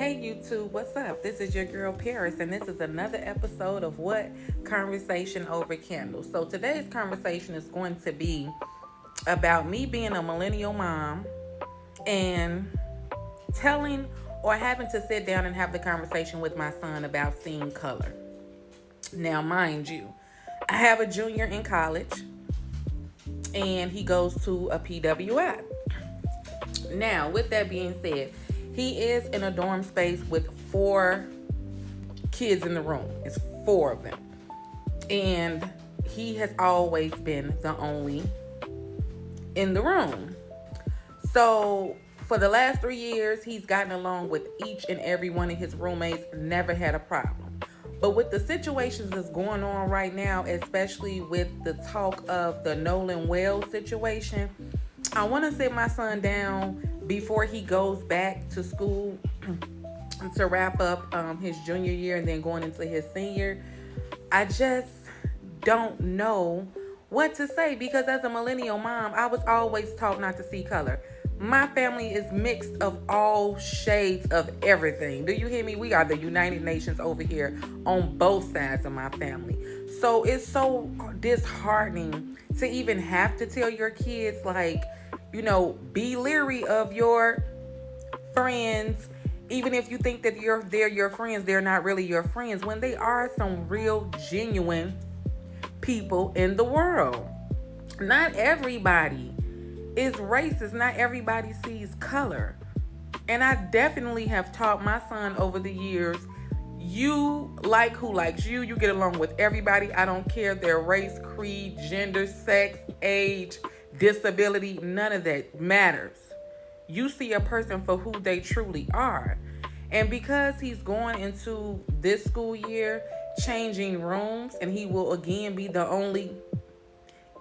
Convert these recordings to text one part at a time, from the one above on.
Hey YouTube, what's up? This is your girl Paris, and this is another episode of What Conversation Over Candles. So today's conversation is going to be about me being a millennial mom and telling or having to sit down and have the conversation with my son about seeing color. Now, mind you, I have a junior in college and he goes to a PWI. Now, with that being said, he is in a dorm space with 4 kids in the room. It's 4 of them. And he has always been the only in the room. So for the last 3 years, he's gotten along with each and every one of his roommates, never had a problem. But with the situations that's going on right now, especially with the talk of the Nolan Wells situation, I want to sit my son down before he goes back to school to wrap up his junior year and then going into his senior. I just don't know what to say because as a millennial mom, I was always taught not to see color. My family is mixed of all shades of everything. Do you hear me? We are the United Nations over here on both sides of my family. So it's so disheartening to even have to tell your kids, like, you know, be leery of your friends. Even if you think that they're your friends, they're not really your friends when they are some real genuine people in the world. Not everybody is racist. Not everybody sees color. And I definitely have taught my son over the years, you like who likes you. You get along with everybody. I don't care their race, creed, gender, sex, age, disability. None of that matters. You see a person for who they truly are. And because he's going into this school year, changing rooms, and he will again be the only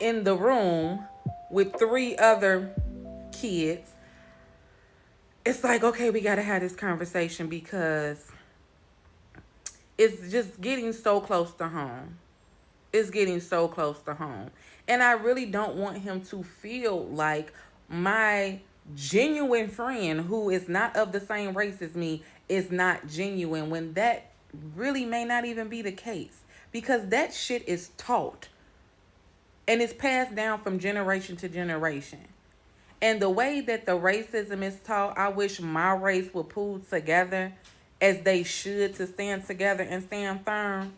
in the room with 3 other kids, it's like, okay, we got to have this conversation because it's just getting so close to home. It's getting so close to home. And I really don't want him to feel like my genuine friend who is not of the same race as me is not genuine when that really may not even be the case. Because that shit is taught. And it's passed down from generation to generation. And the way that the racism is taught, I wish my race would pull together as they should to stand together and stand firm.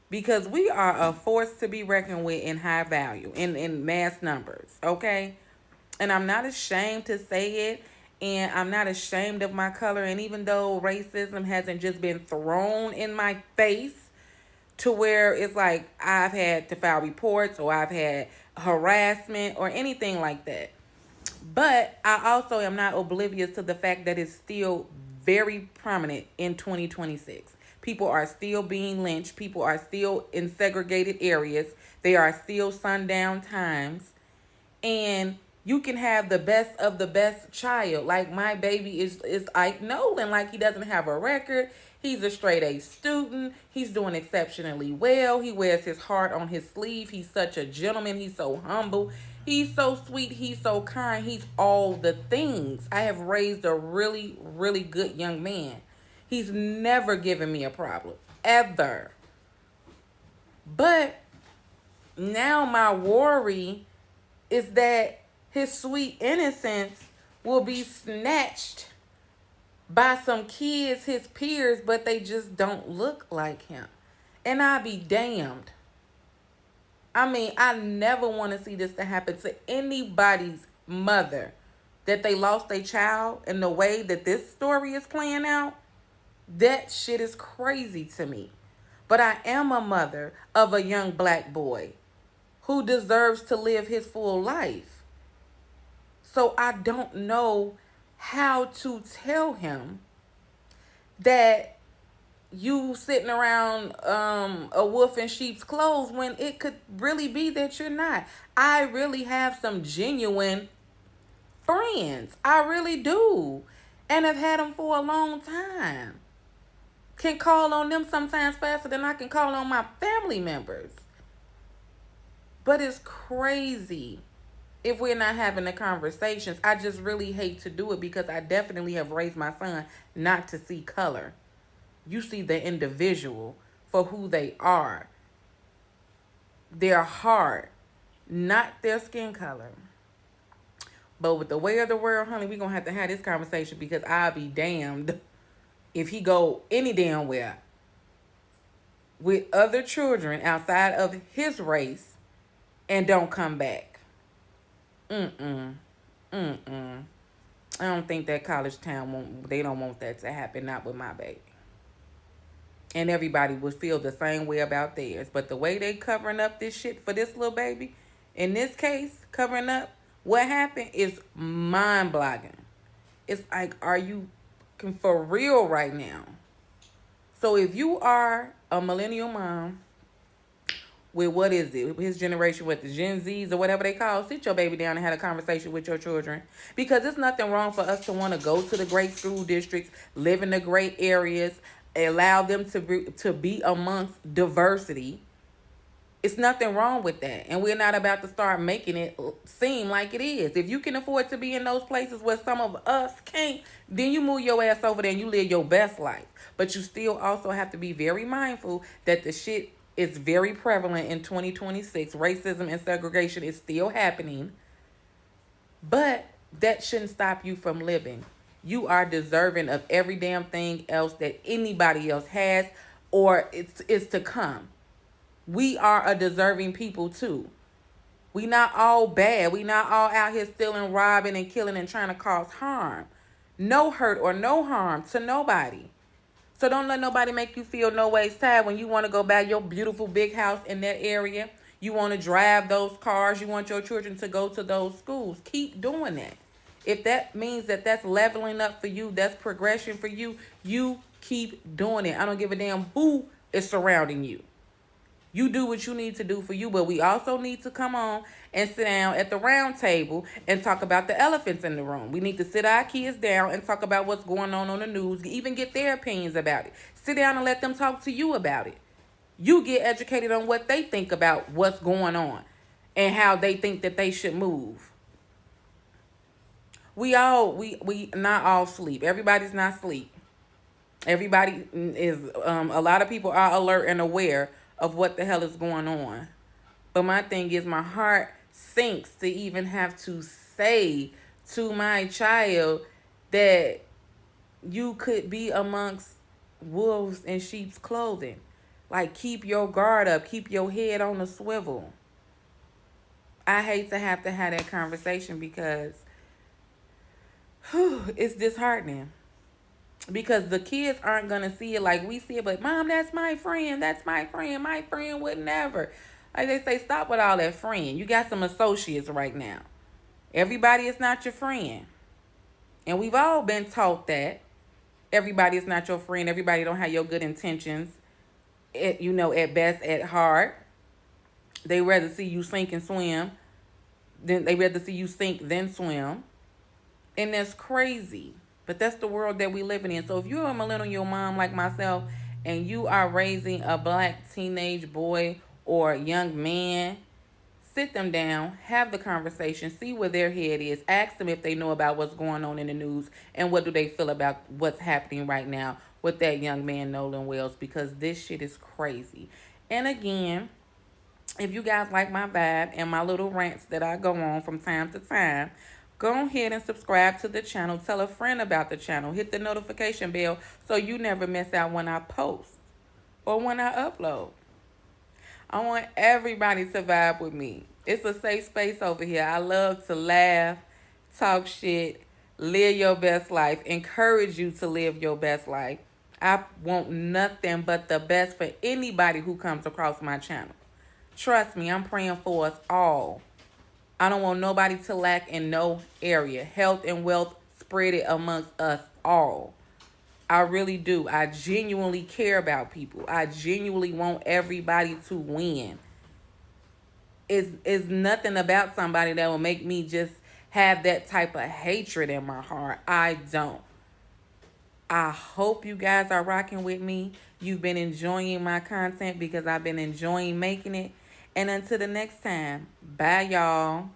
Because we are a force to be reckoned with in high value, in mass numbers, okay? And I'm not ashamed to say it, and I'm not ashamed of my color. And even though racism hasn't just been thrown in my face to where it's like I've had to file reports or I've had harassment or anything like that. But I also am not oblivious to the fact that it's still very prominent in 2026. People are still being lynched. People are still in segregated areas. They are still sundown times. And you can have the best of the best child. Like my baby is Ike Nolan. Like he doesn't have a record. He's a straight A student. He's doing exceptionally well. He wears his heart on his sleeve. He's such a gentleman. He's so humble. He's so sweet. He's so kind. He's all the things. I have raised a really, really good young man. He's never given me a problem, ever. But now my worry is that his sweet innocence will be snatched by some kids, his peers, but they just don't look like him. And I'll be damned. I mean, I never want to see this to happen to anybody's mother, that they lost their child, and the way that this story is playing out, that shit is crazy to me. But I am a mother of a young black boy who deserves to live his full life. So I don't know how to tell him that you sitting around a wolf in sheep's clothes when it could really be that you're not. I really have some genuine friends. I really do. And I've had them for a long time. Can call on them sometimes faster than I can call on my family members. But it's crazy if we're not having the conversations. I just really hate to do it because I definitely have raised my son not to see color. You see the individual for who they are, their heart, not their skin color. But with the way of the world, honey, we're gonna have to have this conversation because I'll be damned if he go any damn where with other children outside of his race and don't come back. Mm-mm. Mm-mm. I don't think that college town they don't want that to happen, not with my baby. And everybody would feel the same way about theirs. But the way they covering up this shit for this little baby, in this case, covering up what happened is mind-boggling. It's like, are you for real right now? So if you are a millennial mom with what is it, his generation, with the Gen Zs or whatever they call, sit your baby down and have a conversation with your children. Because it's nothing wrong for us to want to go to the great school districts, live in the great areas, allow them to be amongst diversity. It's nothing wrong with that. And we're not about to start making it seem like it is. If you can afford to be in those places where some of us can't, then you move your ass over there and you live your best life. But you still also have to be very mindful that the shit is very prevalent in 2026. Racism and segregation is still happening. But that shouldn't stop you from living. You are deserving of every damn thing else that anybody else has or it's to come. We are a deserving people too. We not all bad. We not all out here stealing, robbing, and killing and trying to cause harm. No hurt or no harm to nobody. So don't let nobody make you feel no way sad when you want to go buy your beautiful big house in that area. You want to drive those cars. You want your children to go to those schools. Keep doing that. If that means that that's leveling up for you, that's progression for you, you keep doing it. I don't give a damn who is surrounding you. You do what you need to do for you, but we also need to come on and sit down at the round table and talk about the elephants in the room. We need to sit our kids down and talk about what's going on the news, even get their opinions about it. Sit down and let them talk to you about it. You get educated on what they think about what's going on and how they think that they should move. We not all sleep. Everybody's not sleep. Everybody is a lot of people are alert and aware of what the hell is going on. But my thing is, my heart sinks to even have to say to my child that you could be amongst wolves in sheep's clothing. Like, keep your guard up, keep your head on the swivel. I hate to have that conversation because it's disheartening. Because the kids aren't going to see it like we see it. But, Mom, that's my friend. That's my friend. My friend would never. Like they say, stop with all that friend. You got some associates right now. Everybody is not your friend. And we've all been taught that. Everybody is not your friend. Everybody don't have your good intentions. At best, at heart. They rather see you sink and swim. They rather see you sink than swim. And that's crazy. But that's the world that we living in. So if you're a millennial mom like myself and you are raising a black teenage boy or young man, sit them down, have the conversation, see where their head is, ask them if they know about what's going on in the news and what do they feel about what's happening right now with that young man, Nolan Wells, because this shit is crazy. And again, if you guys like my vibe and my little rants that I go on from time to time, go ahead and subscribe to the channel. Tell a friend about the channel. Hit the notification bell so you never miss out when I post or when I upload. I want everybody to vibe with me. It's a safe space over here. I love to laugh, talk shit, live your best life, encourage you to live your best life. I want nothing but the best for anybody who comes across my channel. Trust me, I'm praying for us all. I don't want nobody to lack in no area. Health and wealth spread it amongst us all. I really do. I genuinely care about people. I genuinely want everybody to win. It's nothing about somebody that will make me just have that type of hatred in my heart. I don't. I hope you guys are rocking with me. You've been enjoying my content because I've been enjoying making it. And until the next time, bye, y'all.